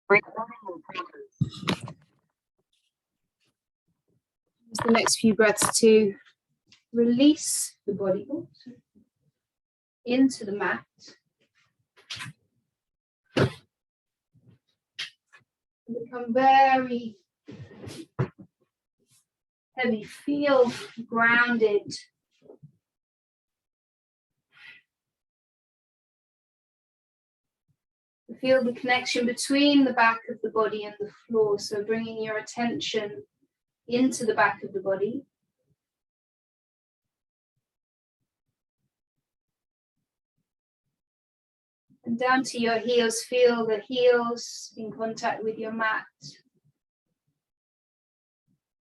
Use the next few breaths to release the body into the mat. Become very heavy, feel grounded. Feel the connection between the back of the body and the floor, so bringing your attention into the back of the body. And down to your heels, feel the heels in contact with your mat.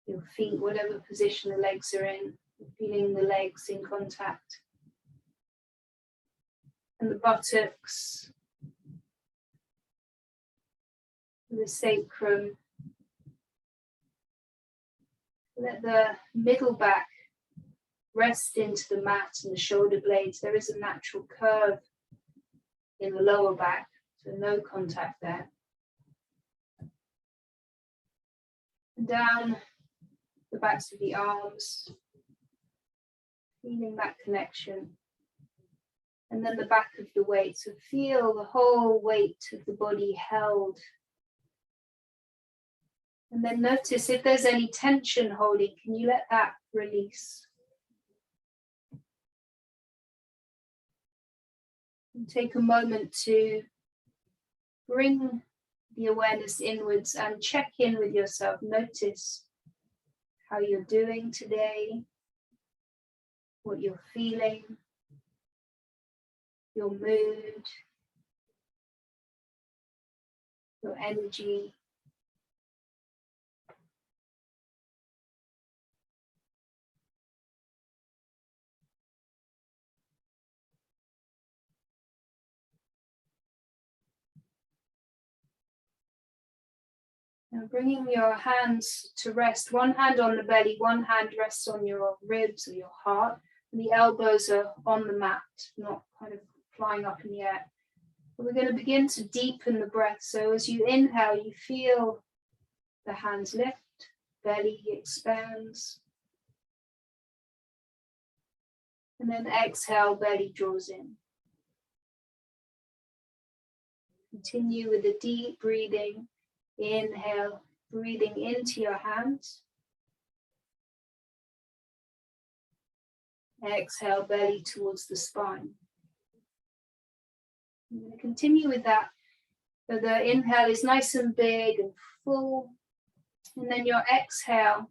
Your feet, whatever position the legs are in, feeling the legs in contact. And the buttocks, the sacrum. Let the middle back rest into the mat and the shoulder blades. There is a natural curve in the lower back, so no contact there. And down the backs of the arms, feeling that connection. And then the back of the weight, so feel the whole weight of the body held. And then notice if there's any tension holding, can you let that release? And take a moment to bring the awareness inwards and check in with yourself. Notice how you're doing today, what you're feeling, your mood, your energy. Now bringing your hands to rest, one hand on the belly, one hand rests on your ribs or your heart, and the elbows are on the mat, not kind of flying up in the air. But we're going to begin to deepen the breath. So as you inhale, you feel the hands lift, belly expands. And then exhale, belly draws in. Continue with the deep breathing. Inhale, breathing into your hands. Exhale, belly towards the spine. I'm going to continue with that. So the inhale is nice and big and full. And then your exhale,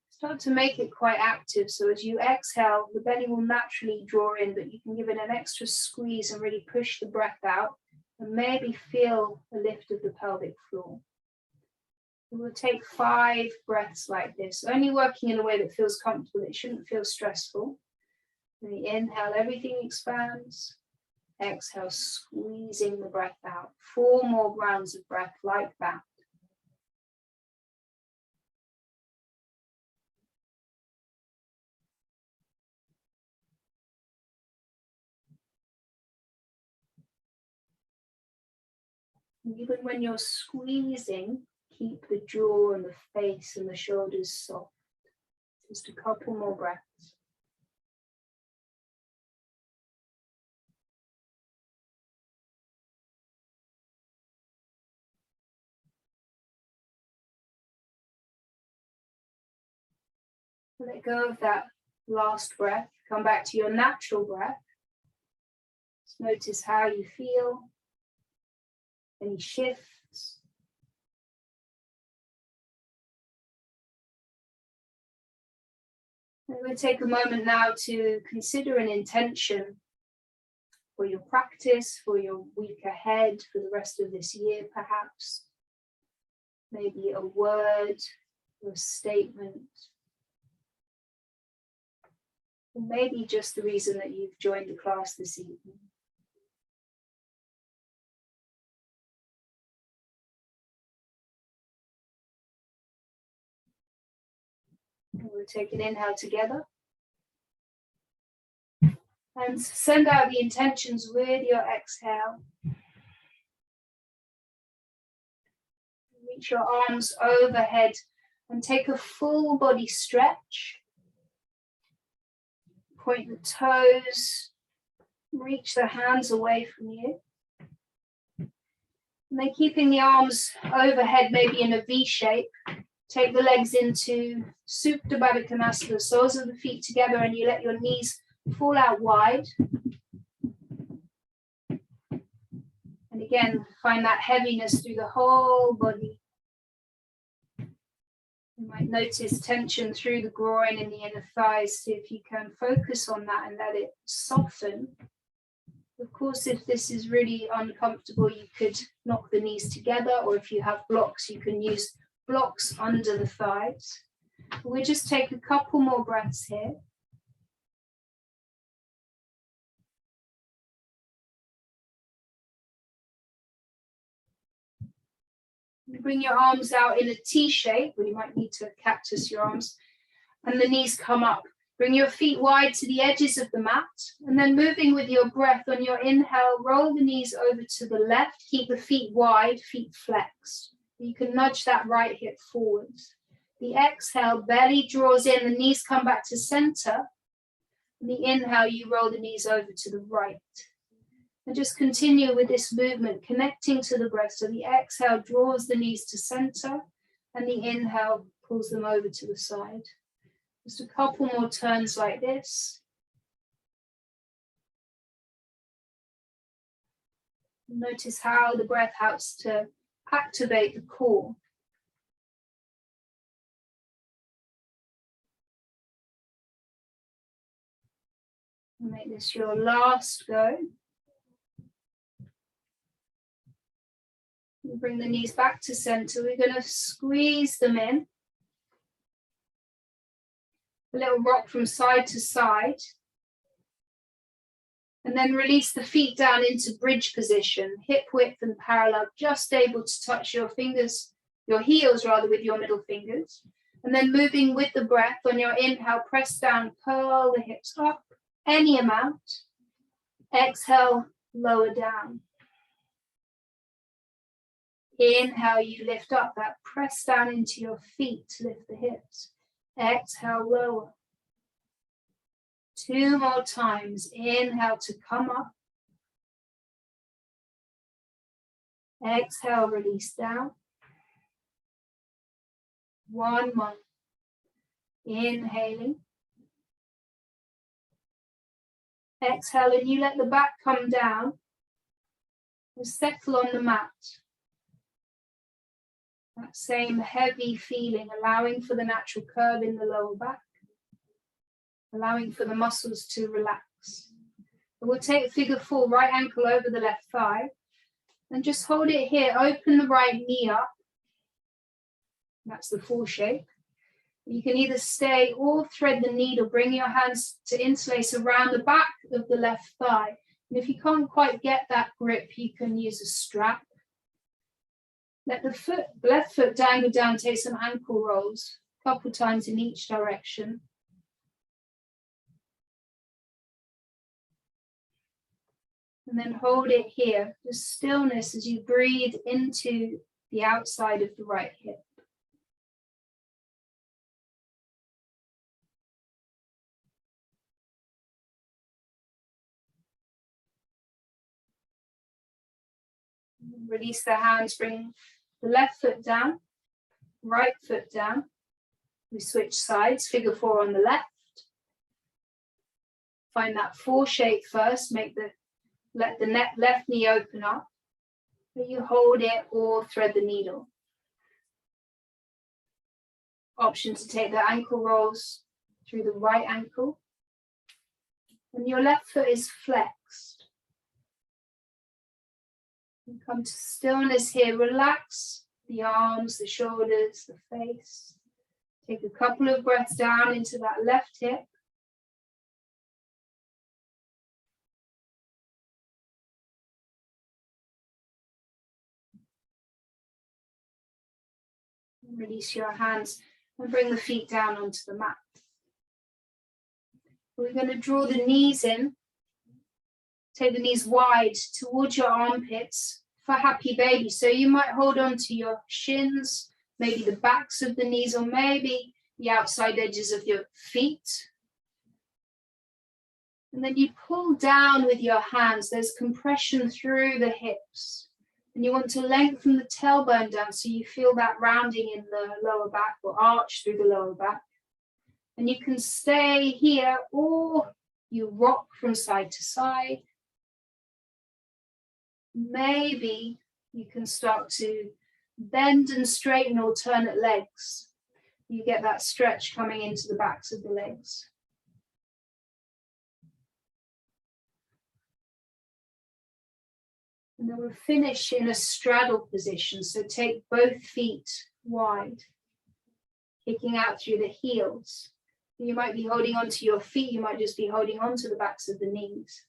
start to make it quite active. So as you exhale, the belly will naturally draw in, but you can give it an extra squeeze and really push the breath out. And maybe feel a lift of the pelvic floor. We'll take 5 breaths like this, only working in a way that feels comfortable. It shouldn't feel stressful. And the inhale, everything expands. Exhale, squeezing the breath out. 4 more rounds of breath like that. Even when you're squeezing, keep the jaw and the face and the shoulders soft. Just a couple more breaths. Let go of that last breath. Come back to your natural breath. Just notice how you feel. Any shifts. And we'll take a moment now to consider an intention for your practice, for your week ahead, for the rest of this year perhaps. Maybe a word or a statement. Or maybe just the reason that you've joined the class this evening. And we'll take an inhale together. And send out the intentions with your exhale. Reach your arms overhead and take a full body stretch. Point the toes, reach the hands away from you. And then keeping the arms overhead, maybe in a V shape, take the legs into Supta Baddha Konasana, the soles of the feet together, and you let your knees fall out wide. And again, find that heaviness through the whole body. You might notice tension through the groin and the inner thighs. See if you can focus on that and let it soften. Of course, if this is really uncomfortable, you could knock the knees together, or if you have blocks, you can use blocks under the thighs. We'll just take a couple more breaths here. Bring your arms out in a T shape, or you might need to cactus your arms, and the knees come up. Bring your feet wide to the edges of the mat, and then moving with your breath on your inhale, roll the knees over to the left, keep the feet wide, feet flexed. You can nudge that right hip forward. The exhale, belly draws in, the knees come back to center. And the inhale, you roll the knees over to the right. And just continue with this movement, connecting to the breath. So the exhale draws the knees to center, and the inhale pulls them over to the side. Just a couple more turns like this. Notice how the breath helps to activate the core. Make this your last go. You bring the knees back to center. We're going to squeeze them in. A little rock from side to side. And then release the feet down into bridge position, hip width and parallel, just able to touch your fingers, your heels rather, with your middle fingers. And then moving with the breath on your inhale, press down, curl the hips up, any amount. Exhale, lower down. Inhale, you lift up, that press down into your feet to lift the hips. Exhale, lower. 2 more times. Inhale to come up. Exhale, release down. 1 more. Inhaling. Exhale, and you let the back come down and settle on the mat. That same heavy feeling, allowing for the natural curve in the lower back, allowing for the muscles to relax. And we'll take figure 4, right ankle over the left thigh, and just hold it here. Open the right knee up. That's the 4 shape. You can either stay or thread the needle, bring your hands to interlace around the back of the left thigh. And if you can't quite get that grip, you can use a strap. Let the left foot dangle down, take some ankle rolls, a couple times in each direction. And then hold it here, just stillness as you breathe into the outside of the right hip. Release the hands, bring the left foot down, right foot down. We switch sides, figure 4 on the left. Find that 4 shape first, let the left knee open up. You hold it or thread the needle. Option to take the ankle rolls through the right ankle. And your left foot is flexed. And come to stillness here. Relax the arms, the shoulders, the face. Take a couple of breaths down into that left hip. Release your hands and bring the feet down onto the mat. We're going to draw the knees in. Take the knees wide towards your armpits. for happy baby. So you might hold on to your shins, maybe the backs of the knees, or maybe the outside edges of your feet. And then you pull down with your hands. There's compression through the hips. And you want to lengthen the tailbone down so you feel that rounding in the lower back or arch through the lower back. And you can stay here or you rock from side to side. Maybe you can start to bend and straighten alternate legs. You get that stretch coming into the backs of the legs. And then we'll finish in a straddle position. So take both feet wide, kicking out through the heels. You might be holding onto your feet. You might just be holding onto the backs of the knees.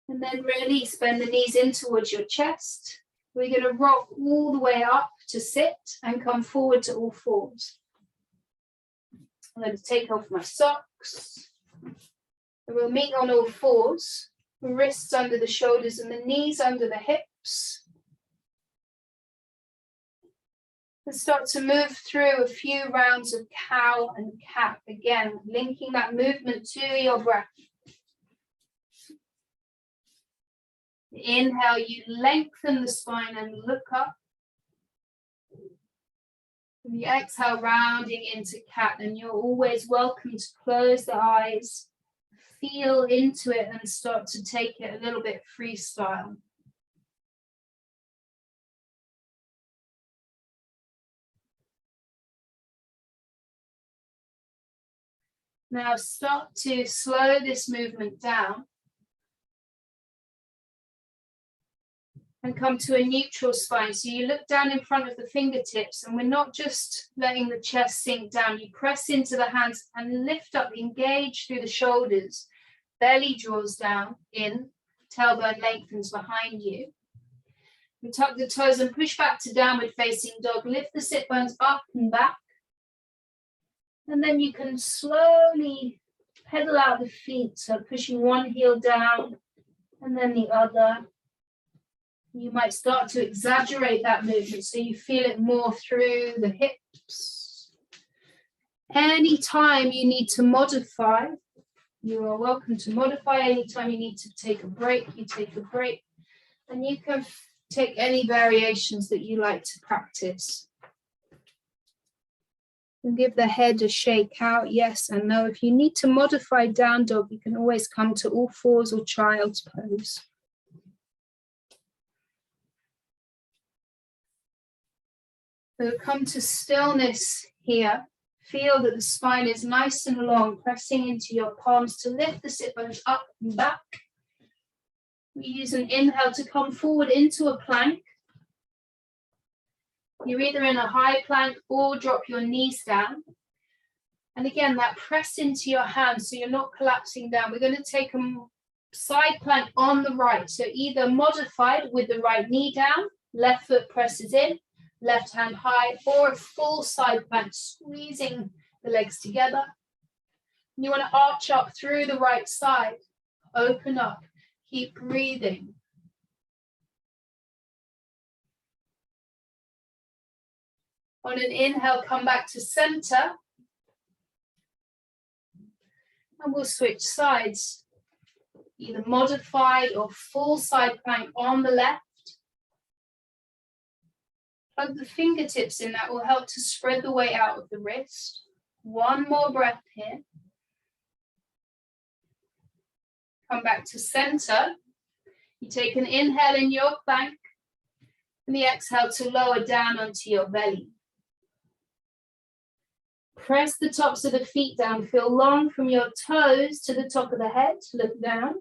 And then release, bend the knees in towards your chest. We're going to rock all the way up to sit and come forward to all fours. I'm going to take off my socks. And we'll meet on all fours, the wrists under the shoulders and the knees under the hips. And start to move through a few rounds of cow and cat. Again, linking that movement to your breath. Inhale, you lengthen the spine and look up. And you exhale, rounding into cat. And you're always welcome to close the eyes, feel into it and start to take it a little bit freestyle. Now start to slow this movement down and come to a neutral spine. So you look down in front of the fingertips and we're not just letting the chest sink down. You press into the hands and lift up, engage through the shoulders. Belly draws down in, tailbone lengthens behind you. You tuck the toes and push back to downward facing dog. Lift the sit bones up and back. And then you can slowly pedal out the feet. So pushing one heel down and then the other. You might start to exaggerate that movement so you feel it more through the hips. Anytime you need to modify, you are welcome to modify. Anytime you need to take a break, you take a break. And you can take any variations that you like to practice. And give the head a shake out, yes and no. If you need to modify down dog, you can always come to all fours or child's pose. So come to stillness here. Feel that the spine is nice and long, pressing into your palms to lift the sit bones up and back. We use an inhale to come forward into a plank. You're either in a high plank or drop your knees down. And again, that press into your hands so you're not collapsing down. We're going to take a side plank on the right. So either modified with the right knee down, left foot presses in, left hand high, or a full side plank, squeezing the legs together. You want to arch up through the right side. Open up. Keep breathing. On an inhale, come back to center. And we'll switch sides. Either modified or full side plank on the left. Plug the fingertips in. That will help to spread the weight out of the wrist. One more breath here. Come back to center. You take an inhale in your plank. And the exhale to lower down onto your belly. Press the tops of the feet down. Feel long from your toes to the top of the head. Look down.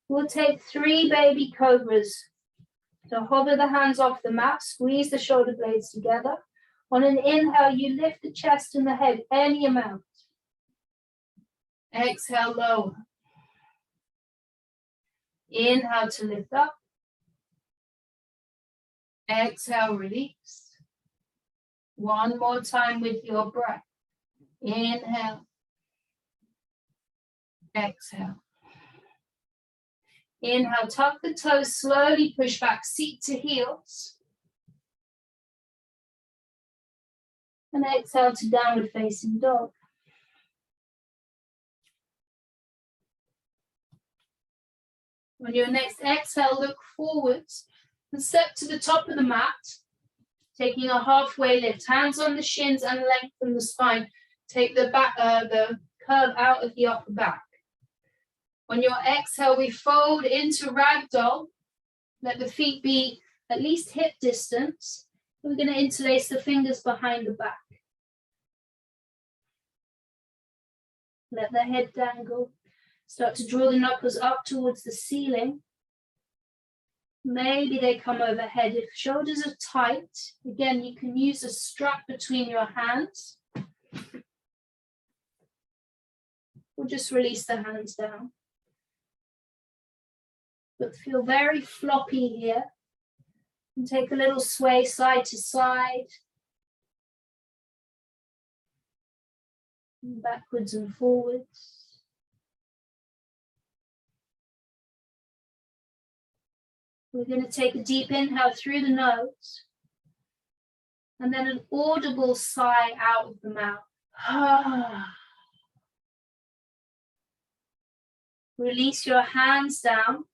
We'll take 3 baby cobras. So hover the hands off the mat. Squeeze the shoulder blades together. On an inhale, you lift the chest and the head any amount. Exhale, lower. Inhale to lift up. Exhale, release. One more time with your breath. Inhale. Exhale. Inhale, tuck the toes, slowly push back, seat to heels. And exhale to downward facing dog. On your next exhale, look forwards and step to the top of the mat, taking a halfway lift, hands on the shins and lengthen the spine. Take the curve out of the upper back. On your exhale, we fold into ragdoll. Let the feet be at least hip distance. We're going to interlace the fingers behind the back. Let the head dangle. Start to draw the knuckles up towards the ceiling. Maybe they come overhead. If shoulders are tight, again, you can use a strap between your hands. Or just release the hands down. But feel very floppy here. And take a little sway side to side. And backwards and forwards. We're going to take a deep inhale through the nose. And then an audible sigh out of the mouth. Release your hands down.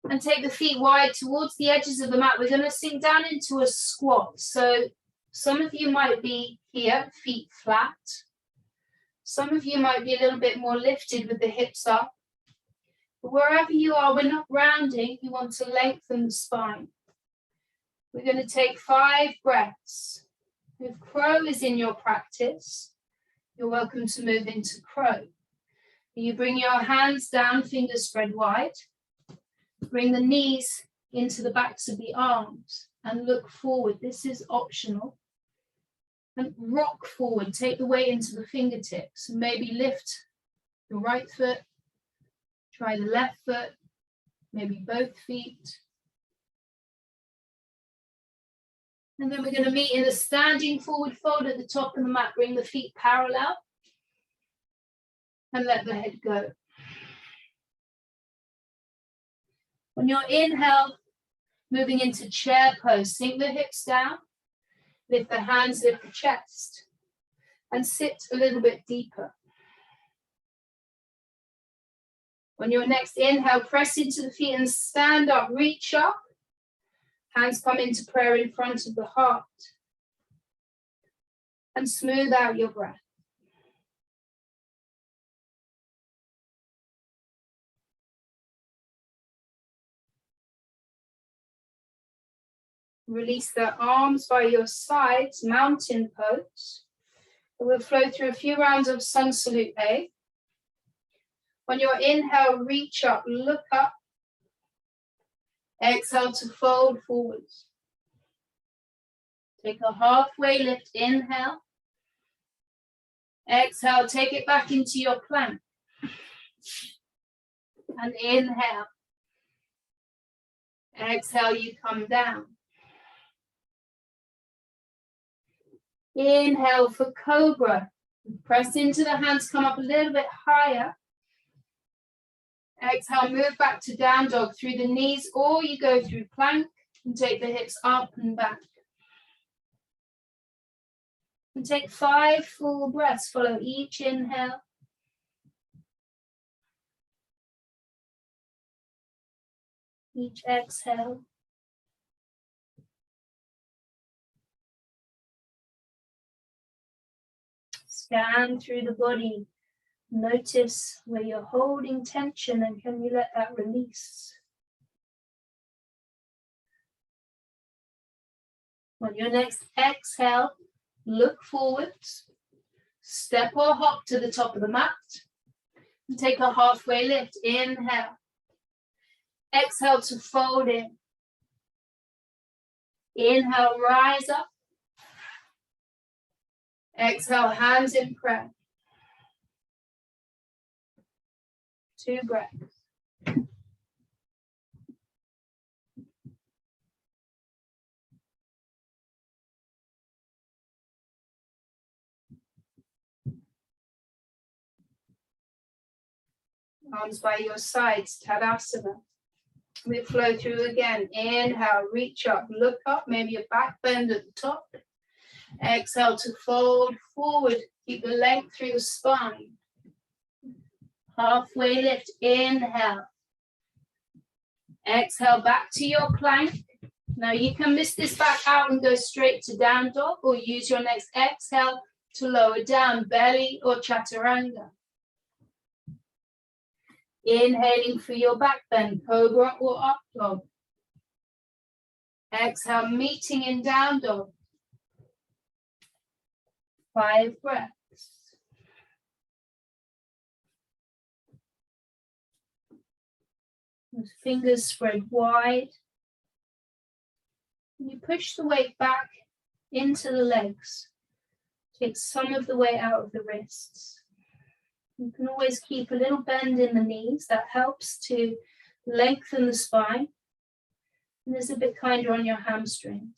And take the feet wide towards the edges of the mat. We're going to sink down into a squat. So some of you might be here, feet flat. Some of you might be a little bit more lifted with the hips up. But wherever you are, we're not rounding. You want to lengthen the spine. We're going to take 5 breaths. If crow is in your practice, you're welcome to move into crow. You bring your hands down, fingers spread wide. Bring the knees into the backs of the arms and look forward. This is optional. And rock forward. Take the weight into the fingertips. Maybe lift the right foot. Try the left foot. Maybe both feet. And then we're going to meet in a standing forward fold at the top of the mat. Bring the feet parallel. And let the head go. On your inhale, moving into chair pose, sink the hips down, lift the hands, lift the chest, and sit a little bit deeper. On your next inhale, press into the feet and stand up, reach up. Hands come into prayer in front of the heart. And smooth out your breath. Release the arms by your sides, mountain pose. We'll flow through a few rounds of sun salute A. On your inhale, reach up, look up. Exhale to fold forwards. Take a halfway lift, inhale. Exhale, take it back into your plank. And inhale. Exhale, you come down. Inhale for cobra. Press into the hands, come up a little bit higher. Exhale, move back to down dog through the knees, or you go through plank and take the hips up and back. And take 5 full breaths, follow each inhale. Each exhale. Scan through the body. Notice where you're holding tension and can you let that release? On your next exhale, look forwards. Step or hop to the top of the mat. And take a halfway lift. Inhale. Exhale to fold in. Inhale, rise up. Exhale, hands in prayer. 2 breaths. Arms by your sides, Tadasana. We flow through again. Inhale, reach up, look up, maybe a back bend at the top. Exhale to fold forward. Keep the length through the spine. Halfway lift, inhale. Exhale back to your plank. Now you can miss this back out and go straight to down dog, or use your next exhale to lower down, belly or chaturanga. Inhaling for your back bend, cobra or up dog. Exhale, meeting in down dog. 5 breaths. With fingers spread wide. You push the weight back into the legs. Take some of the weight out of the wrists. You can always keep a little bend in the knees. That helps to lengthen the spine. And is a bit kinder on your hamstrings.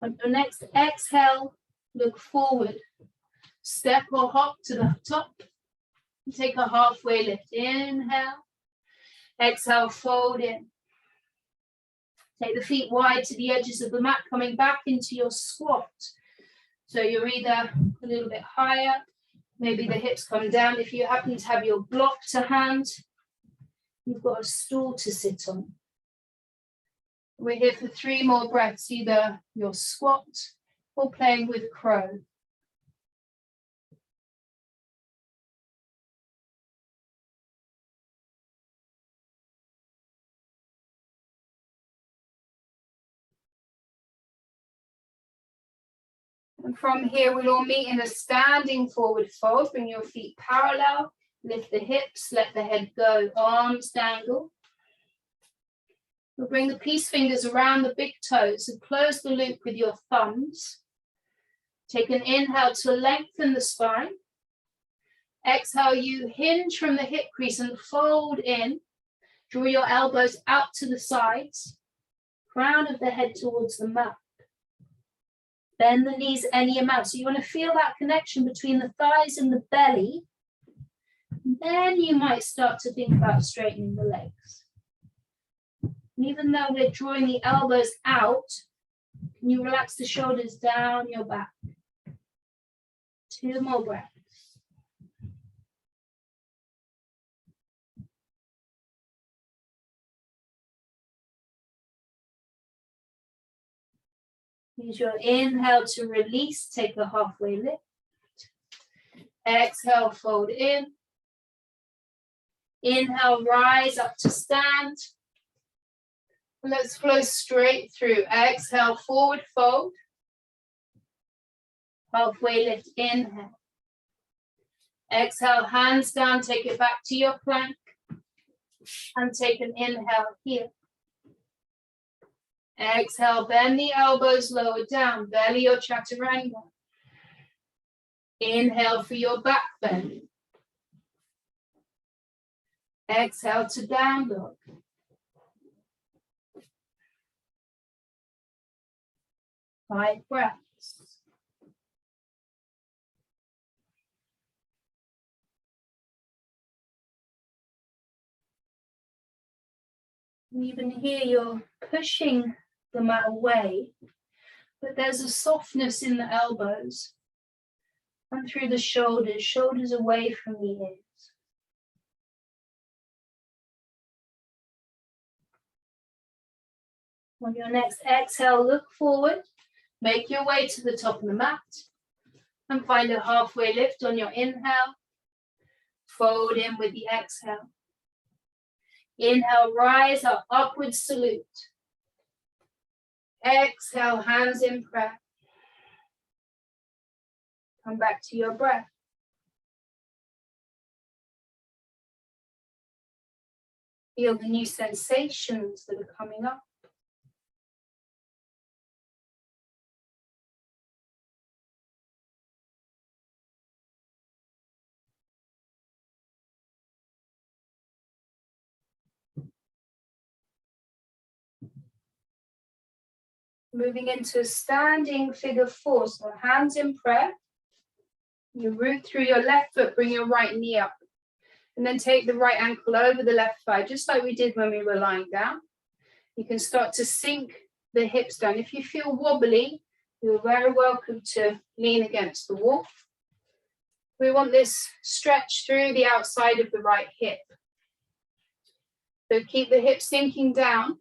On your next exhale, look forward. Step or hop to the top. Take a halfway lift. Inhale. Exhale, fold in. Take the feet wide to the edges of the mat, coming back into your squat. So you're either a little bit higher, maybe the hips come down. If you happen to have your block to hand, you've got a stool to sit on. We're here for 3 more breaths, either your squat or playing with crow. And from here, we'll all meet in a standing forward fold. Bring your feet parallel, lift the hips, let the head go, arms dangle. We'll bring the peace fingers around the big toes and close the loop with your thumbs. Take an inhale to lengthen the spine. Exhale, you hinge from the hip crease and fold in. Draw your elbows out to the sides, crown of the head towards the mat. Bend the knees any amount. So you want to feel that connection between the thighs and the belly. And then you might start to think about straightening the legs. And even though we're drawing the elbows out, can you relax the shoulders down your back? 2 more breaths. Use your inhale to release, take a halfway lift. Exhale, fold in. Inhale, rise up to stand. Let's flow straight through. Exhale, forward fold. Halfway lift, inhale. Exhale, hands down, take it back to your plank. And take an inhale here. Exhale, bend the elbows lower down, belly or chaturanga. Inhale for your back bend. Exhale to down dog. Five breaths. Even here, you're pushing the mat away, but there's a softness in the elbows and through the shoulders, shoulders away from the ears. On your next exhale, look forward, make your way to the top of the mat and find a halfway lift on your inhale. Fold in with the exhale. Inhale, rise up, upward salute. Exhale, hands in prayer. Come back to your breath. Feel the new sensations that are coming up. Moving into a standing figure 4, so hands in prayer. You root through your left foot, bring your right knee up. And then take the right ankle over the left thigh, just like we did when we were lying down. You can start to sink the hips down. If you feel wobbly, you're very welcome to lean against the wall. We want this stretch through the outside of the right hip. So keep the hips sinking down,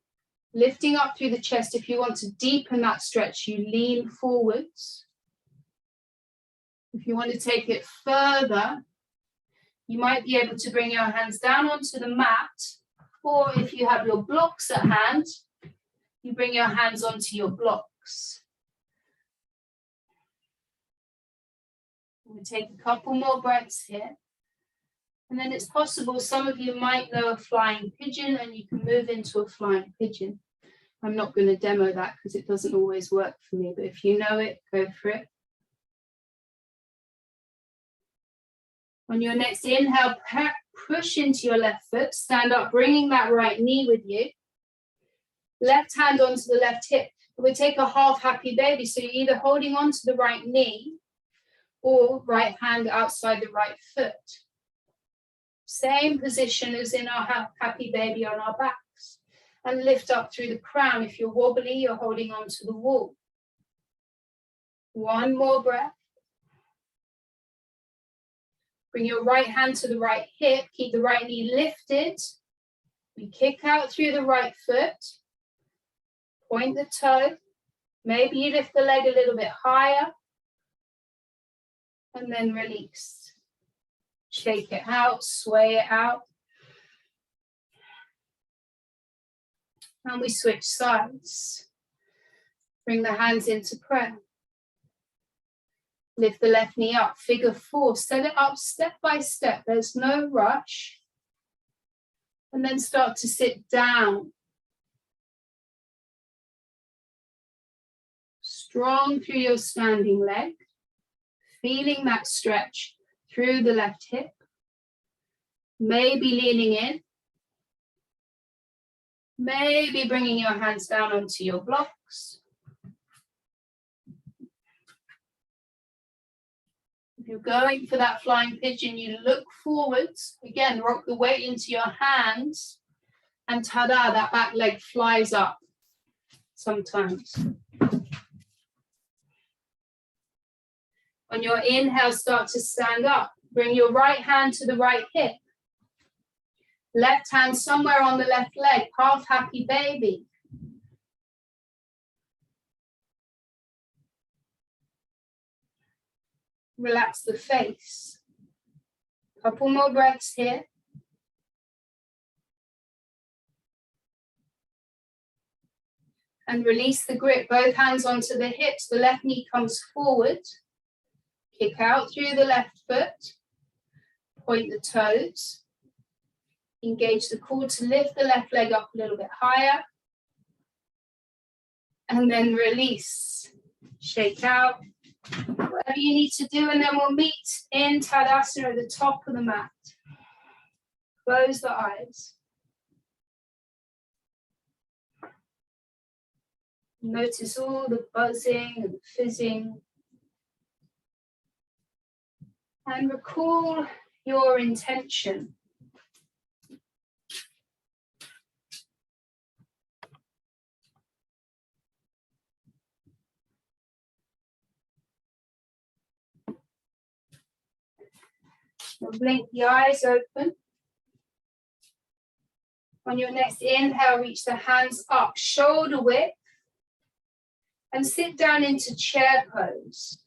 lifting up through the chest. If you want to deepen that stretch, you lean forwards. If you want to take it further, you might be able to bring your hands down onto the mat, or if you have your blocks at hand, you bring your hands onto your blocks. We'll take a couple more breaths here. And then it's possible some of you might know a flying pigeon and you can move into a flying pigeon. I'm not going to demo that because it doesn't always work for me, but if you know it, go for it. On your next inhale, push into your left foot, stand up, bringing that right knee with you. Left hand onto the left hip. We take a half happy baby, so you're either holding onto the right knee or right hand outside the right foot. Same position as in our happy baby on our backs. And lift up through the crown. If you're wobbly, you're holding onto the wall. One more breath. Bring your right hand to the right hip. Keep the right knee lifted. We kick out through the right foot. Point the toe. Maybe you lift the leg a little bit higher. And then release. Shake it out, sway it out. And we switch sides. Bring the hands into prayer. Lift the left knee up, figure four. Set it up step by step. There's no rush. And then start to sit down. Strong through your standing leg. Feeling that stretch through the left hip. Maybe leaning in. Maybe bringing your hands down onto your blocks. If you're going for that flying pigeon, you look forwards. Again, rock the weight into your hands. And ta-da, that back leg flies up sometimes. On your inhale, start to stand up. Bring your right hand to the right hip. Left hand somewhere on the left leg, half happy baby. Relax the face. Couple more breaths here. And release the grip, both hands onto the hips. The left knee comes forward. Kick out through the left foot. Point the toes. Engage the core to lift the left leg up a little bit higher. And then release. Shake out. Whatever you need to do, and then we'll meet in Tadasana at the top of the mat. Close the eyes. Notice all the buzzing and fizzing. And recall your intention. Blink the eyes open. On your next inhale, reach the hands up, shoulder width, and sit down into chair pose.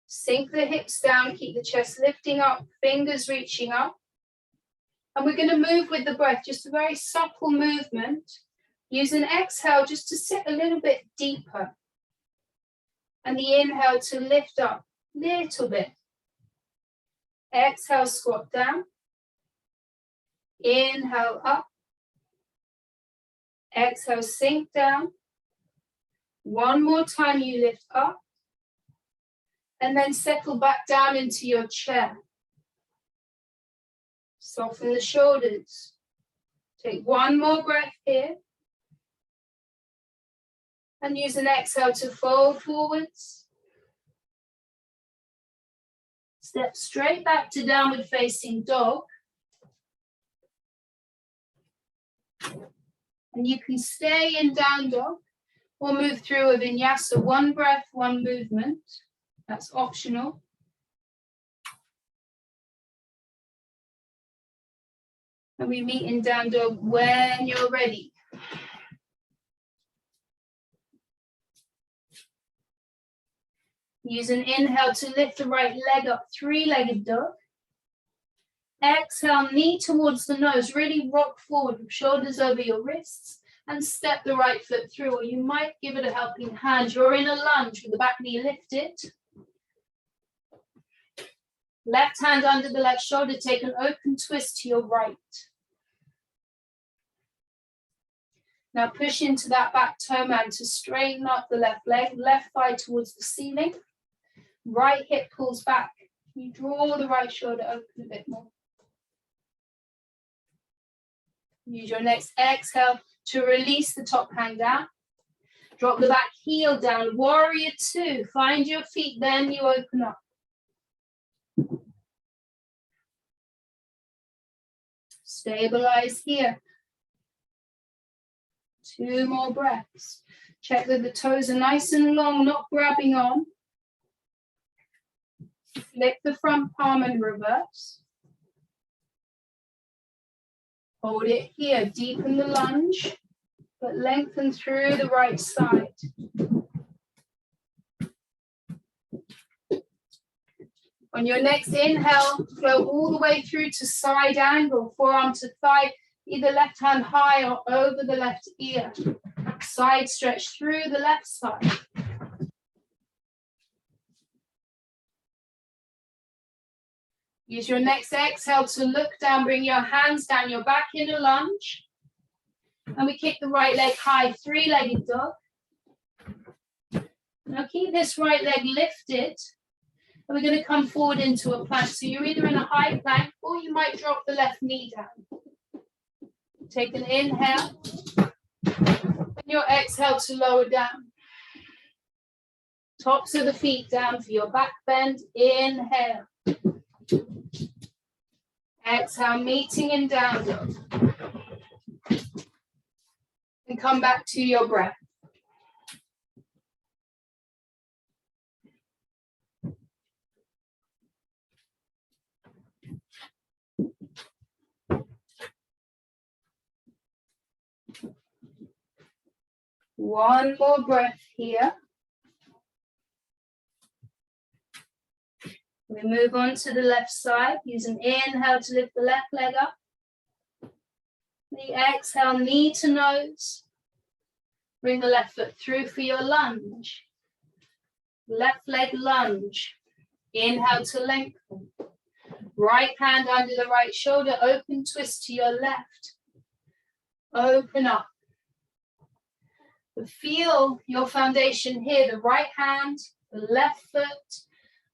Sink the hips down, keep the chest lifting up, fingers reaching up. And we're going to move with the breath, just a very supple movement. Use an exhale just to sit a little bit deeper. And the inhale to lift up a little bit. Exhale, squat down. Inhale up. Exhale, sink down. One more time, you lift up. And then settle back down into your chair. Soften the shoulders. Take one more breath here. And use an exhale to fold forwards. Step straight back to downward facing dog. And you can stay in down dog or move through a vinyasa, one breath, one movement. That's optional. And we meet in down dog when you're ready. Use an inhale to lift the right leg up, three-legged dog. Exhale, knee towards the nose, really rock forward with shoulders over your wrists and step the right foot through, or you might give it a helping hand. You're in a lunge with the back knee lifted. Left hand under the left shoulder, take an open twist to your right. Now push into that back toe man to straighten up the left leg, left thigh towards the ceiling. Right hip pulls back. You draw the right shoulder open a bit more. Use your next exhale to release the top hand down. Drop the back heel down, warrior two. Find your feet, then you open up. Stabilize here. 2 more breaths. Check that the toes are nice and long, not grabbing on. Flip the front palm and reverse. Hold it here, deepen the lunge, but lengthen through the right side. On your next inhale, go all the way through to side angle, forearm to thigh, either left hand high or over the left ear. Side stretch through the left side. Use your next exhale to look down, bring your hands down, you're back in a lunge. And we kick the right leg high, three-legged dog. Now keep this right leg lifted. And we're going to come forward into a plank. So you're either in a high plank or you might drop the left knee down. Take an inhale. And your exhale to lower down. Tops of the feet down for your back bend. Inhale. Exhale, meeting in down dog. And come back to your breath. One more breath here. We move on to the left side. Use an inhale to lift the left leg up. The exhale, knee to nose. Bring the left foot through for your lunge. Left leg lunge. Inhale to lengthen. Right hand under the right shoulder, open twist to your left. Open up. Feel your foundation here, the right hand, the left foot,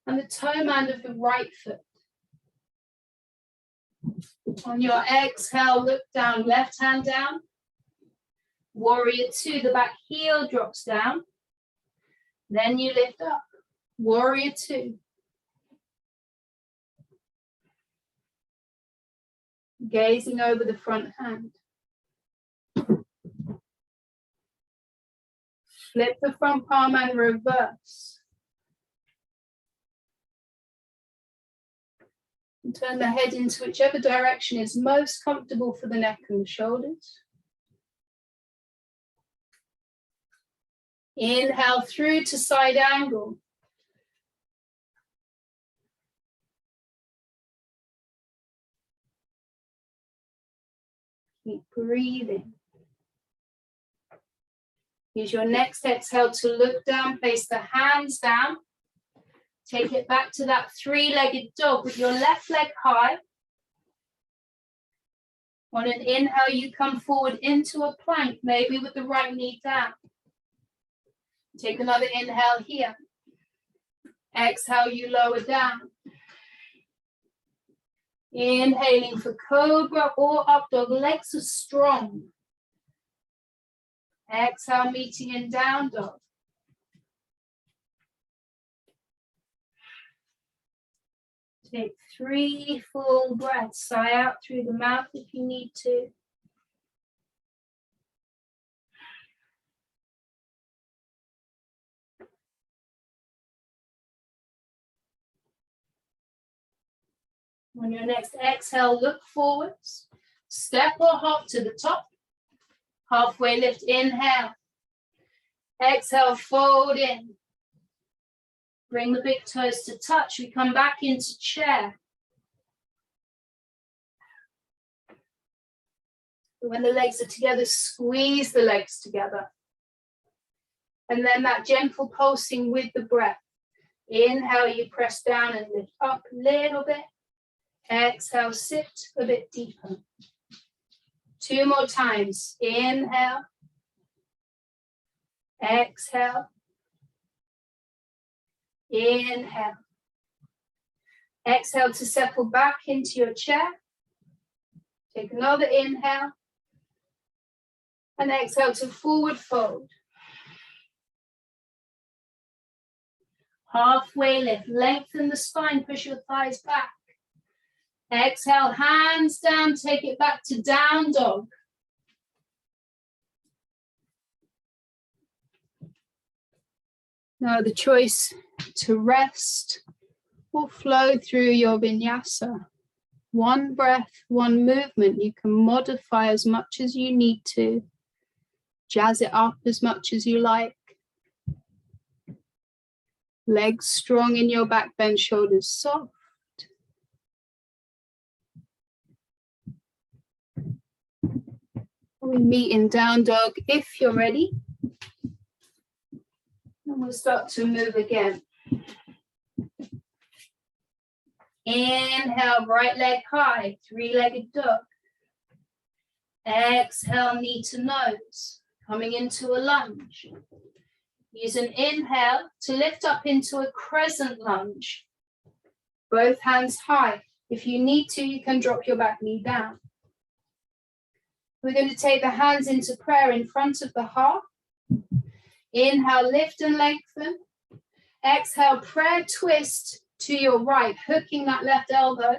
and the toe man of the right foot. On your exhale, look down, left hand down. Warrior two, the back heel drops down. Then you lift up. Warrior two. Gazing over the front hand. Flip the front palm and reverse. And turn the head into whichever direction is most comfortable for the neck and the shoulders. Inhale through to side angle. Keep breathing. Use your next exhale to look down, place the hands down. Take it back to that three-legged dog with your left leg high. On an inhale, you come forward into a plank, maybe with the right knee down. Take another inhale here. Exhale, you lower down. Inhaling for cobra or up dog, legs are strong. Exhale, meeting in down dog. Take 3 full breaths. Sigh out through the mouth if you need to. On your next exhale, look forwards. Step or hop to the top. Halfway lift, inhale. Exhale, fold in. Bring the big toes to touch. We come back into chair. When the legs are together, squeeze the legs together. And then that gentle pulsing with the breath. Inhale, you press down and lift up a little bit. Exhale, sit a bit deeper. 2 more times. Inhale. Exhale. Inhale. Exhale to settle back into your chair. Take another inhale. And exhale to forward fold. Halfway lift. Lengthen the spine. Push your thighs back. Exhale, hands down. Take it back to down dog. Now the choice to rest or flow through your vinyasa. 1 breath, 1 movement. You can modify as much as you need to. Jazz it up as much as you like. Legs strong in your back bend, shoulders soft. We meet in down dog if you're ready. And we'll start to move again. Inhale, right leg high, 3-legged dog. Exhale, knee to nose, coming into a lunge. Use an inhale to lift up into a crescent lunge. Both hands high. If you need to, you can drop your back knee down. We're going to take the hands into prayer in front of the heart. Inhale, lift and lengthen. Exhale, prayer twist to your right, hooking that left elbow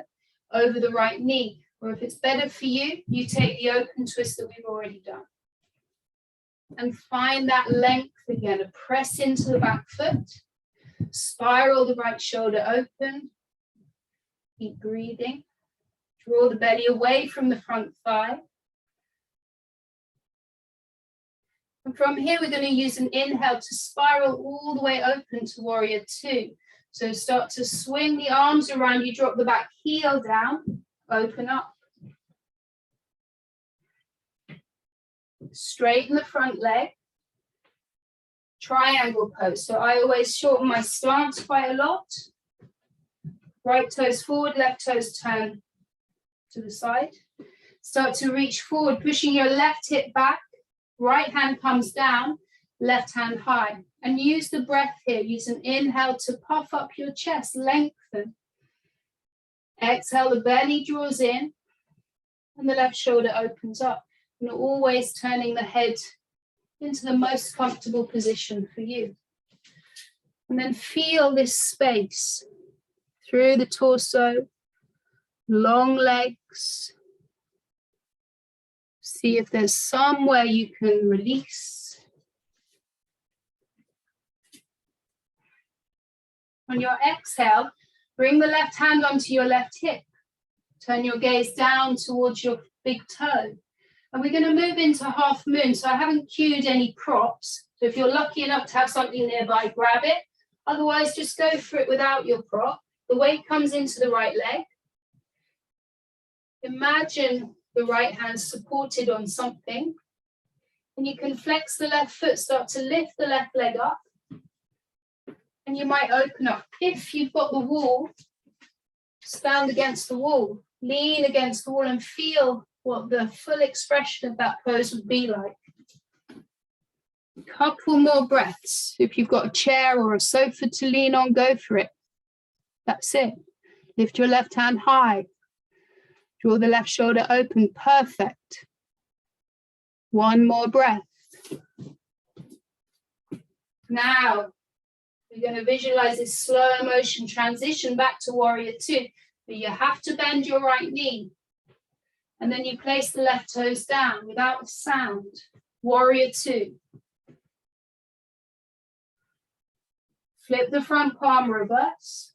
over the right knee. Or if it's better for you, you take the open twist that we've already done. And find that length again. Press into the back foot. Spiral the right shoulder open. Keep breathing. Draw the belly away from the front thigh. And from here, we're going to use an inhale to spiral all the way open to warrior 2. So start to swing the arms around you, drop the back heel down, open up. Straighten the front leg. Triangle pose. So I always shorten my stance quite a lot. Right toes forward, left toes turn to the side. Start to reach forward, pushing your left hip back. Right hand comes down, left hand high. And use the breath here. Use an inhale to puff up your chest, lengthen. Exhale, the belly draws in and the left shoulder opens up. And always turning the head into the most comfortable position for you. And then feel this space through the torso, long legs. See if there's somewhere you can release. On your exhale, bring the left hand onto your left hip. Turn your gaze down towards your big toe. And we're going to move into half moon. So I haven't cued any props. So if you're lucky enough to have something nearby, grab it. Otherwise, just go for it without your prop. The weight comes into the right leg. Imagine the right hand supported on something. And you can flex the left foot, start to lift the left leg up. And you might open up. If you've got the wall, stand against the wall. Lean against the wall and feel what the full expression of that pose would be like. A couple more breaths. If you've got a chair or a sofa to lean on, go for it. That's it. Lift your left hand high. Draw the left shoulder open. Perfect. 1 more breath. Now, We're going to visualize this slow motion transition back to warrior two, but you have to bend your right knee. And then you place the left toes down without a sound. Warrior two. Flip the front palm, reverse.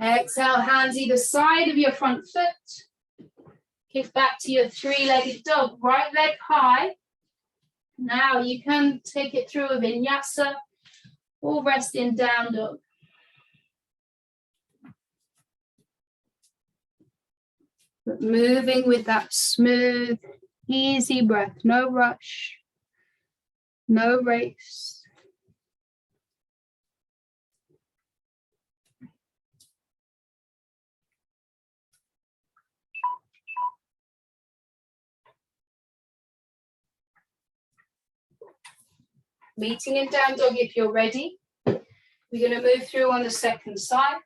Exhale, hands either side of your front foot. Kick back to your three-legged dog, right leg high. Now you can take it through a vinyasa or rest in down dog. But moving with that smooth, easy breath, no rush, no race. Meeting in down dog if you're ready. We're going to move through on the second side.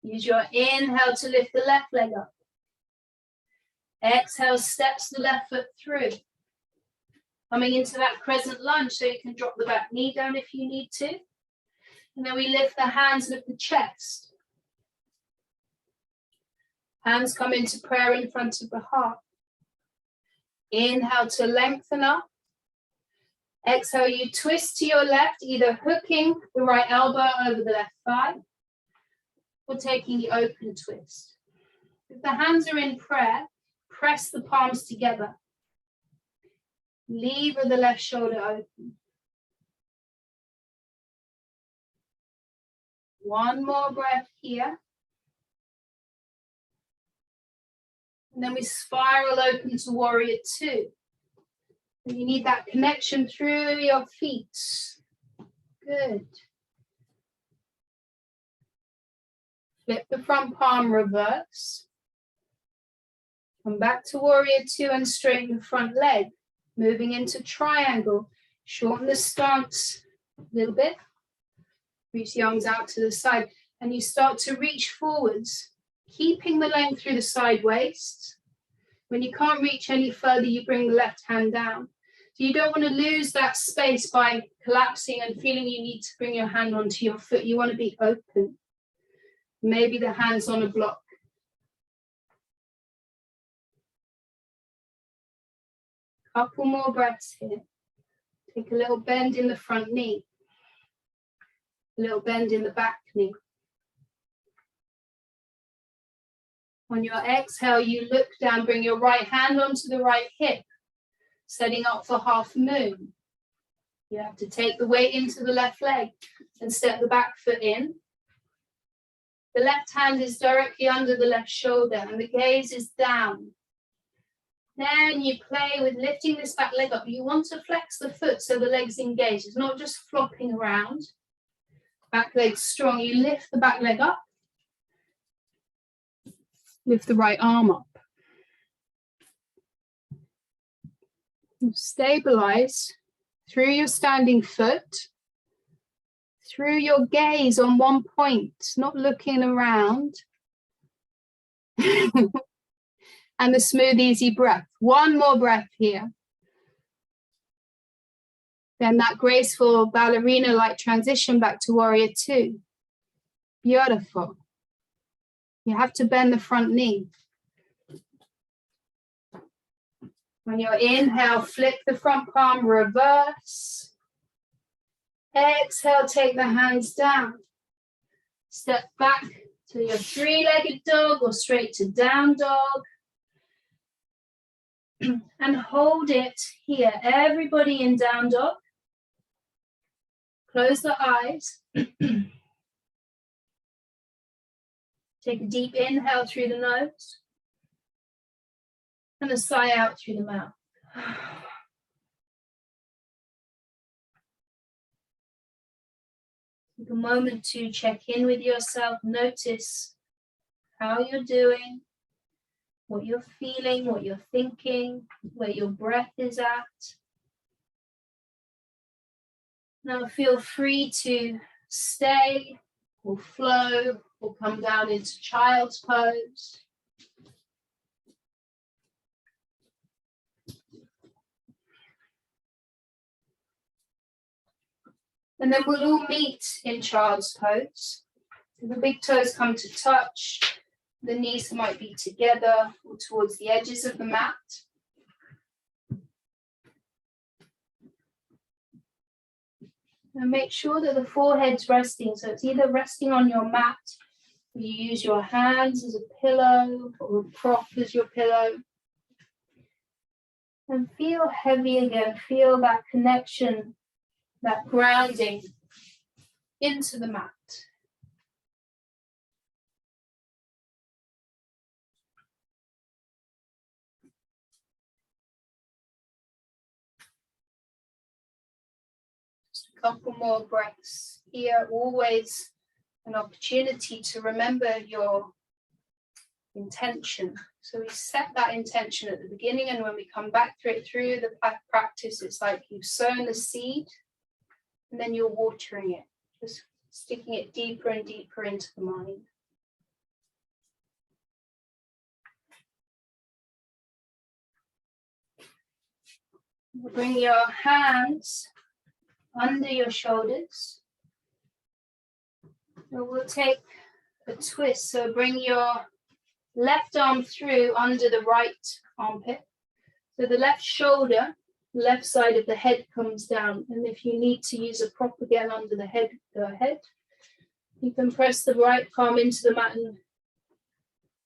Use your inhale to lift the left leg up. Exhale, steps the left foot through. Coming into that crescent lunge so you can drop the back knee down if you need to. And then we lift the hands, lift the chest. Hands come into prayer in front of the heart. Inhale to lengthen up. Exhale, you twist to your left, either hooking the right elbow over the left thigh or taking the open twist. If the hands are in prayer, press the palms together. Lever the left shoulder open. One more breath here. And then we spiral open to warrior two. And you need that connection through your feet. Good. Flip the front palm, reverse. Come back to warrior two and straighten the front leg. Moving into triangle. Shorten the stance a little bit. Reach the arms out to the side. And you start to reach forwards, keeping the length through the side waist. When you can't reach any further, you bring the left hand down. So you don't want to lose that space by collapsing and feeling you need to bring your hand onto your foot. You want to be open. Maybe the hands on a block. Couple more breaths here. Take a little bend in the front knee. A little bend in the back knee. On your exhale, you look down, bring your right hand onto the right hip, setting up for half moon. You have to take the weight into the left leg and step the back foot in. The left hand is directly under the left shoulder and the gaze is down. Then you play with lifting this back leg up. You want to flex the foot so the leg's engaged. It's not just flopping around. Back leg strong. You lift the back leg up. Lift the right arm up. Stabilize through your standing foot, through your gaze on one point, not looking around. And the smooth, easy breath. One more breath here. Then that graceful ballerina-like transition back to warrior two. Beautiful. You have to bend the front knee. When you inhale, flip the front palm, reverse. Exhale, take the hands down. Step back to your three-legged dog or straight to down dog. And hold it here. Everybody in down dog. Close the eyes. Take a deep inhale through the nose. And a sigh out through the mouth. Take a moment to check in with yourself. Notice how you're doing, what you're feeling, what you're thinking, where your breath is at. Now feel free to stay or flow or come down into child's pose. And then we'll all meet in child's pose. So the big toes come to touch, the knees might be together or towards the edges of the mat. And make sure that the forehead's resting. So it's either resting on your mat, or you use your hands as a pillow or a prop as your pillow. And feel heavy again. Feel that connection, that grounding into the mat. Just a couple more breaths here. Always an opportunity to remember your intention. So we set that intention at the beginning, and when we come back through the practice, it's like you've sown the seed and then you're watering it, just sticking it deeper and deeper into the mind. Bring your hands under your shoulders. And we'll take a twist. So bring your left arm through under the right armpit. So the left shoulder, left side of the head comes down. And if you need to use a prop again under the head, go ahead. You can press the right palm into the mat and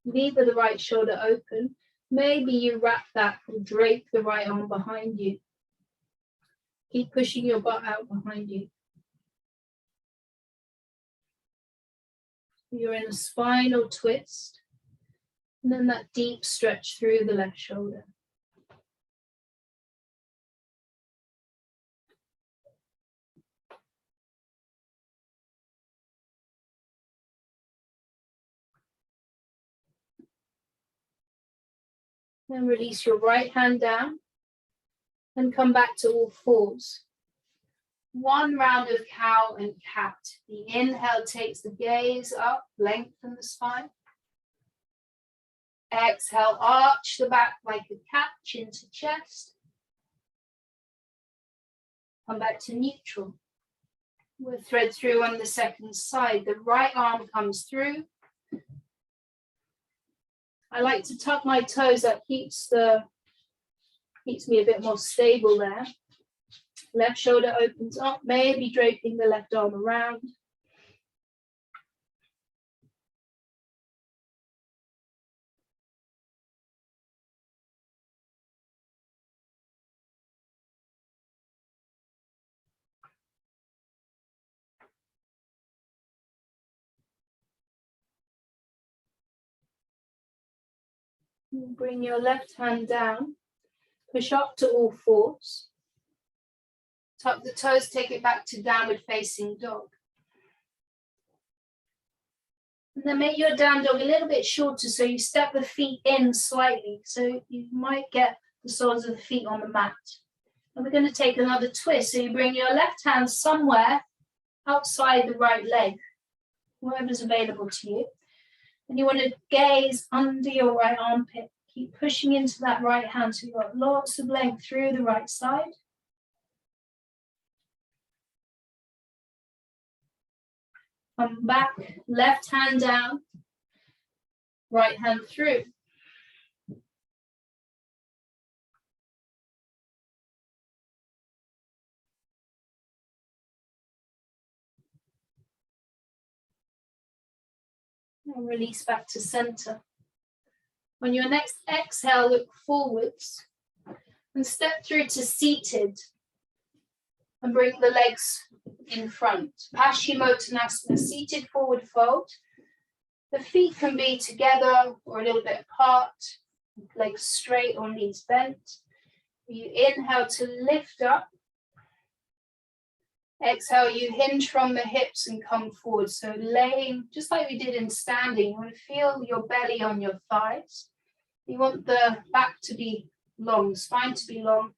leave the right shoulder open. Maybe you wrap that or drape the right arm behind you. Keep pushing your butt out behind you. You're in a spinal twist. And then that deep stretch through the left shoulder. Then release your right hand down and come back to all fours. One round of cow and cat. The inhale takes the gaze up, lengthen the spine. Exhale, arch the back like a cat, chin to chest. Come back to neutral. We'll thread through on the second side. The right arm comes through. I like to tuck my toes. That keeps me a bit more stable there. Left shoulder opens up, maybe draping the left arm around. Bring your left hand down, push up to all fours. Tuck the toes, take it back to downward facing dog. And then make your down dog a little bit shorter, so you step the feet in slightly, so you might get the soles of the feet on the mat. And we're going to take another twist. So you bring your left hand somewhere outside the right leg, wherever's available to you. And you want to gaze under your right armpit. Keep pushing into that right hand so you've got lots of length through the right side. Come back, left hand down, right hand through. And release back to center. On your next exhale, look forwards and step through to seated and bring the legs in front. Paschimottanasana, seated forward fold. The feet can be together or a little bit apart, legs straight or knees bent. You inhale to lift up. Exhale, you hinge from the hips and come forward. So laying, just like we did in standing, you want to feel your belly on your thighs. You want the back to be long, spine to be long.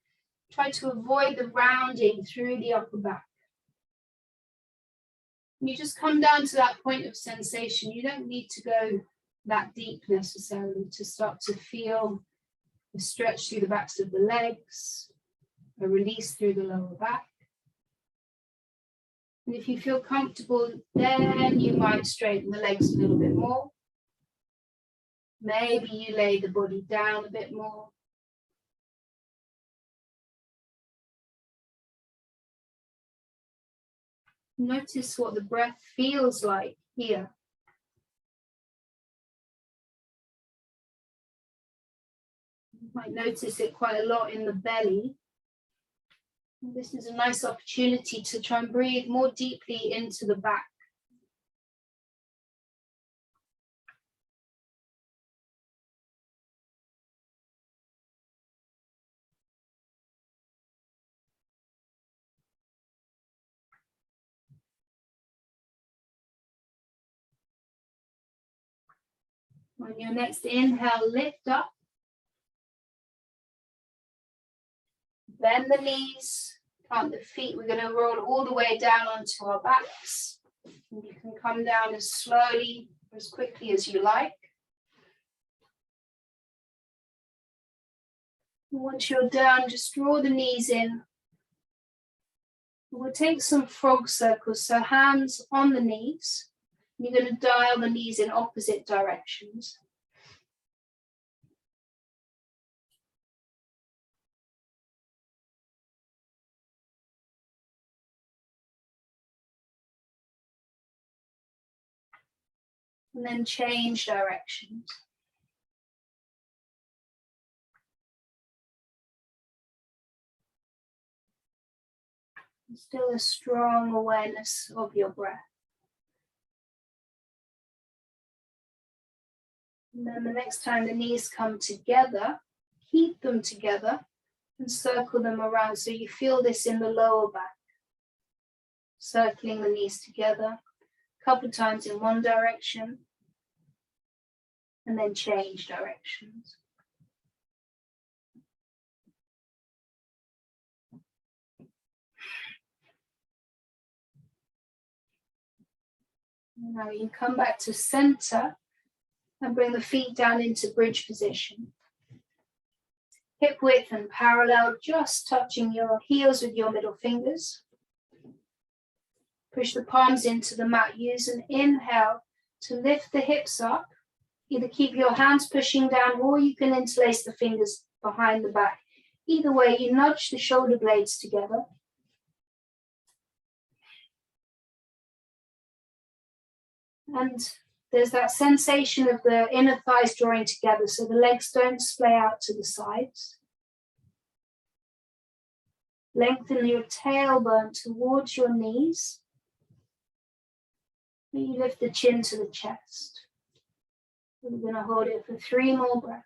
Try to avoid the rounding through the upper back. You just come down to that point of sensation. You don't need to go that deep necessarily to start to feel a stretch through the backs of the legs, a release through the lower back. And if you feel comfortable, then you might straighten the legs a little bit more. Maybe you lay the body down a bit more. Notice what the breath feels like here. You might notice it quite a lot in the belly. This is a nice opportunity to try and breathe more deeply into the back. On your next inhale, lift up. Bend the knees, plant the feet. We're going to roll all the way down onto our backs. And you can come down as slowly, as quickly as you like. And once you're down, just draw the knees in. We'll take some frog circles, so hands on the knees. You're going to dial the knees in opposite directions. And then change directions. Still a strong awareness of your breath. And then the next time the knees come together, keep them together and circle them around. So you feel this in the lower back. Circling the knees together a couple times in one direction and then change directions. Now you can come back to center and bring the feet down into bridge position. Hip width and parallel, just touching your heels with your middle fingers. Push the palms into the mat. Use an inhale to lift the hips up. Either keep your hands pushing down or you can interlace the fingers behind the back. Either way, you nudge the shoulder blades together. And there's that sensation of the inner thighs drawing together so the legs don't splay out to the sides. Lengthen your tailbone towards your knees. And you lift the chin to the chest. We're going to hold it for 3 more breaths.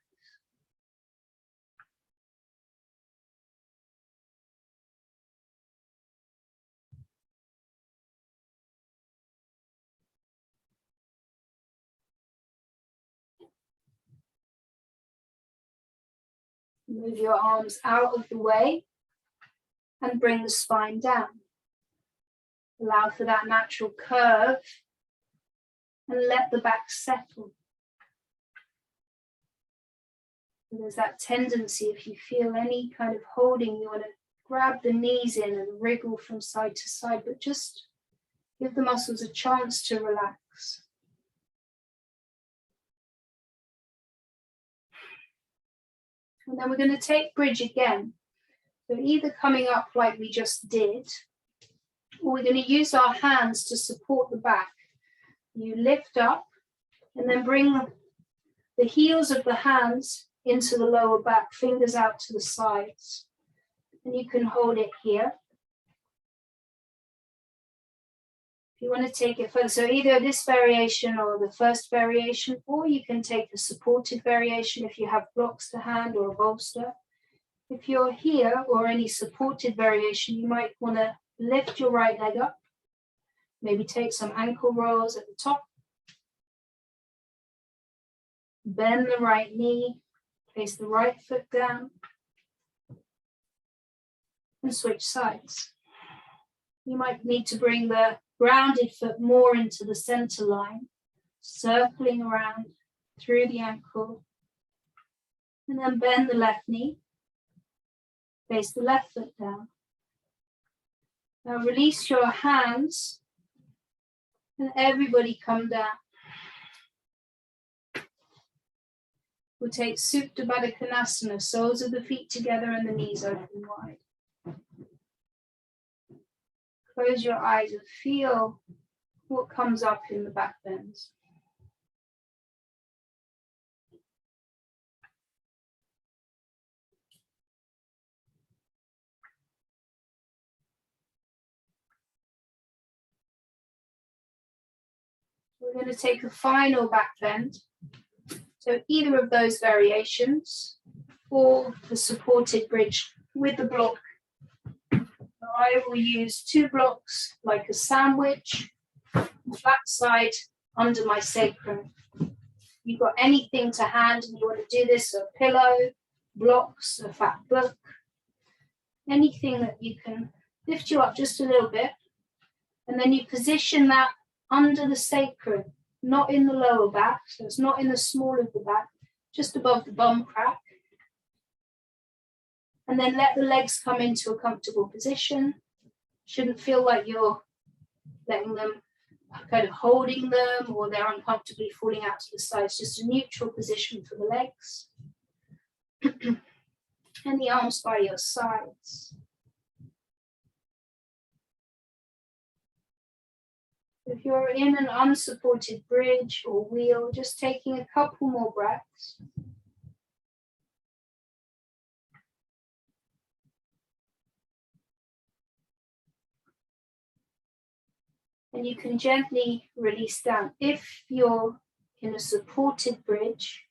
Move your arms out of the way and bring the spine down. Allow for that natural curve and let the back settle. There's that tendency, if you feel any kind of holding, you want to grab the knees in and wriggle from side to side, but just give the muscles a chance to relax. And then we're going to take bridge again. So either coming up like we just did, or we're going to use our hands to support the back. You lift up and then bring the heels of the hands into the lower back, fingers out to the sides. And you can hold it here. If you want to take it further, so either this variation or the first variation, or you can take a supported variation if you have blocks to hand or a bolster. If you're here or any supported variation, you might want to lift your right leg up, maybe take some ankle rolls at the top, bend the right knee, place the right foot down, and switch sides. You might need to bring the grounded foot more into the center line, circling around through the ankle, and then bend the left knee, place the left foot down, Now release your hands and everybody come down. We'll take Supta Baddha Konasana, soles of the feet together and the knees open wide. Close your eyes and feel what comes up in the back bends. We're going to take a final back bend. So either of those variations or the supported bridge with the block. I will use 2 blocks like a sandwich, flat side under my sacrum. You've got anything to hand and you want to do this, a pillow, blocks, a fat book, anything that you can lift you up just a little bit. And then you position that under the sacrum, not in the lower back, so it's not in the small of the back, just above the bum crack. And then let the legs come into a comfortable position. Shouldn't feel like you're letting them, kind of holding them, or they're uncomfortably falling out to the sides, just a neutral position for the legs. And the arms by your sides. If you're in an unsupported bridge or wheel, just taking a couple more breaths. And you can gently release down. If you're in a supported bridge,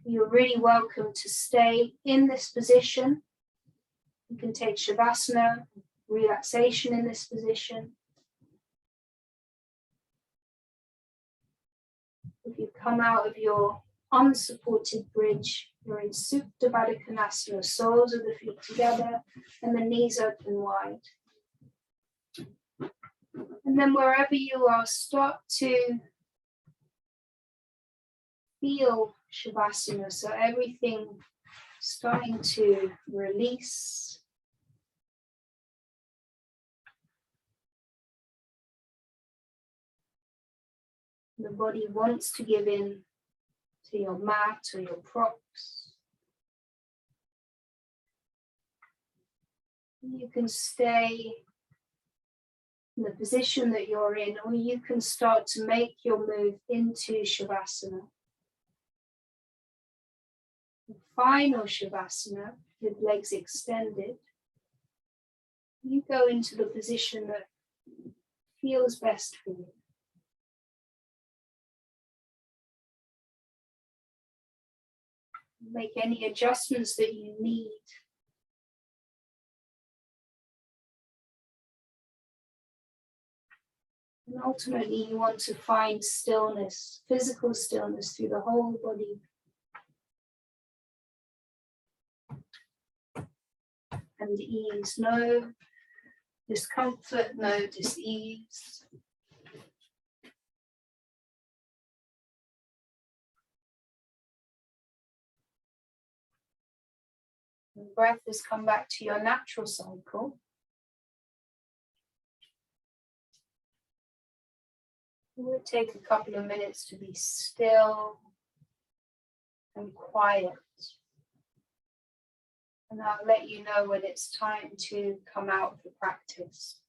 you're really welcome to stay in this position. You can take Shavasana, relaxation in this position. If you come out of your unsupported bridge, you're in Supta Baddha Konasana, soles of the feet together and the knees open wide. And then wherever you are, start to feel Shavasana, so everything starting to release. The body wants to give in to your mat or your props. You can stay in the position that you're in, or you can start to make your move into Shavasana. The final Shavasana with legs extended, you go into the position that feels best for you. Make any adjustments that you need. And ultimately, you want to find stillness, physical stillness through the whole body. And ease, no discomfort, no dis-ease. The breath has come back to your natural cycle. It would take a couple of minutes to be still and quiet. And I'll let you know when it's time to come out for practice.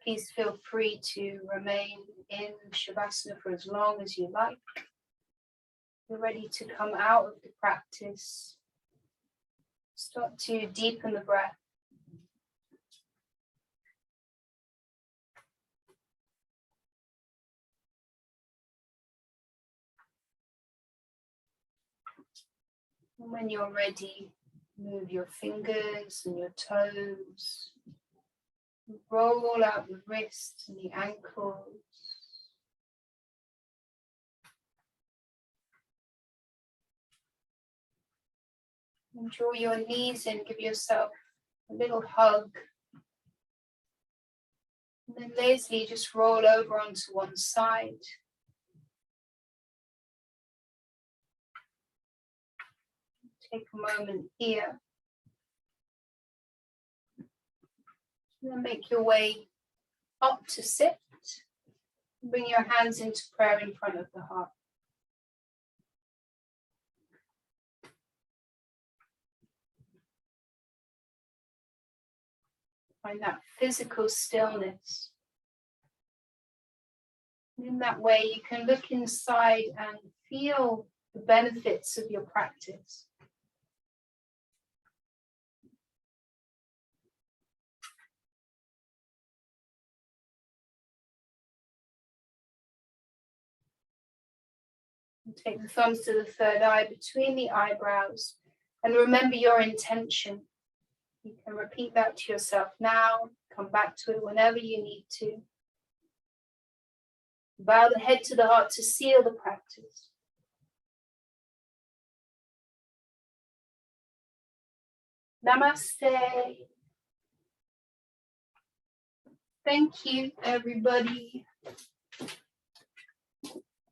Please feel free to remain in Shavasana for as long as you like. You're ready to come out of the practice. Start to deepen the breath. And when you're ready, move your fingers and your toes. Roll out the wrists and the ankles. And draw your knees in, give yourself a little hug. And then lazily just roll over onto one side. Take a moment here. And then make your way up to sit. Bring your hands into prayer in front of the heart. Find that physical stillness. In that way, you can look inside and feel the benefits of your practice. And take the thumbs to the third eye between the eyebrows and remember your intention. You can repeat that to yourself now, come back to it whenever you need to. Bow the head to the heart to seal the practice. Namaste. Thank you, everybody.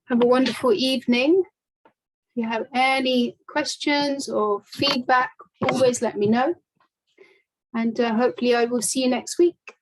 Have a wonderful evening. If you have any questions or feedback, always let me know. And hopefully I will see you next week.